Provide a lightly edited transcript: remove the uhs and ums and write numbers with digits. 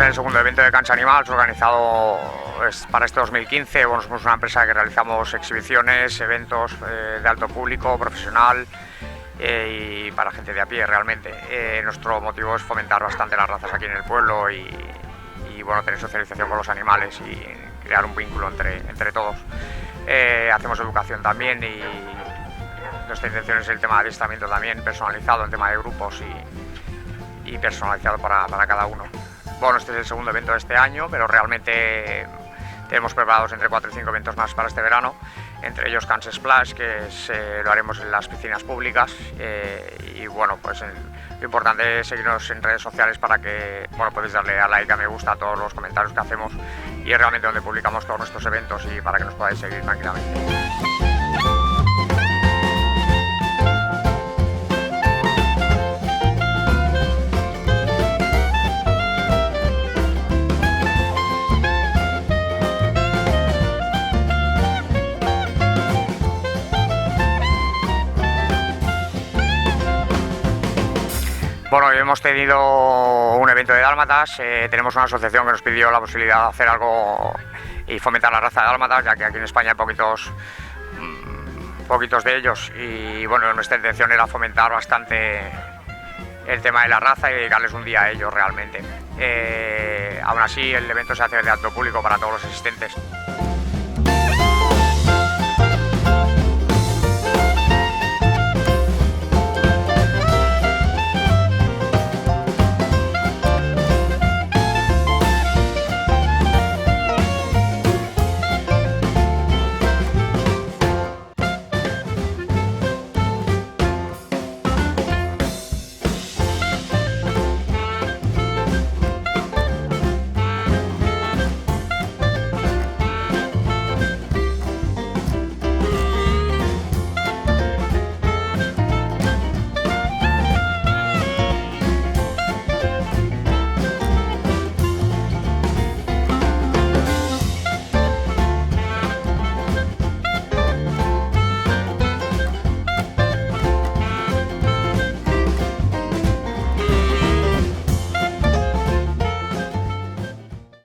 en el segundo evento de Cancha Animals organizado para este 2015. Bueno, somos una empresa que realizamos exhibiciones, eventos de alto público, profesional y para gente de a pie realmente. Nuestro motivo es fomentar bastante las razas aquí en el pueblo y bueno, tener socialización con los animales y crear un vínculo entre todos. Hacemos educación también y nuestra intención es el tema de adiestramiento también, personalizado en tema de grupos y personalizado para cada uno. Bueno, este es el segundo evento de este año, pero realmente tenemos preparados entre 4 y 5 eventos más para este verano, entre ellos Cans Splash, que lo haremos en las piscinas públicas, y bueno, pues lo importante es seguirnos en redes sociales para que, bueno, podéis darle a like, a me gusta a todos los comentarios que hacemos, y es realmente donde publicamos todos nuestros eventos y para que nos podáis seguir tranquilamente. Bueno, hoy hemos tenido un evento de dálmatas, tenemos una asociación que nos pidió la posibilidad de hacer algo y fomentar la raza de dálmatas, ya que aquí en España hay poquitos de ellos, y bueno, nuestra intención era fomentar bastante el tema de la raza y dedicarles un día a ellos realmente. Aún así, el evento se hace de alto público para todos los asistentes.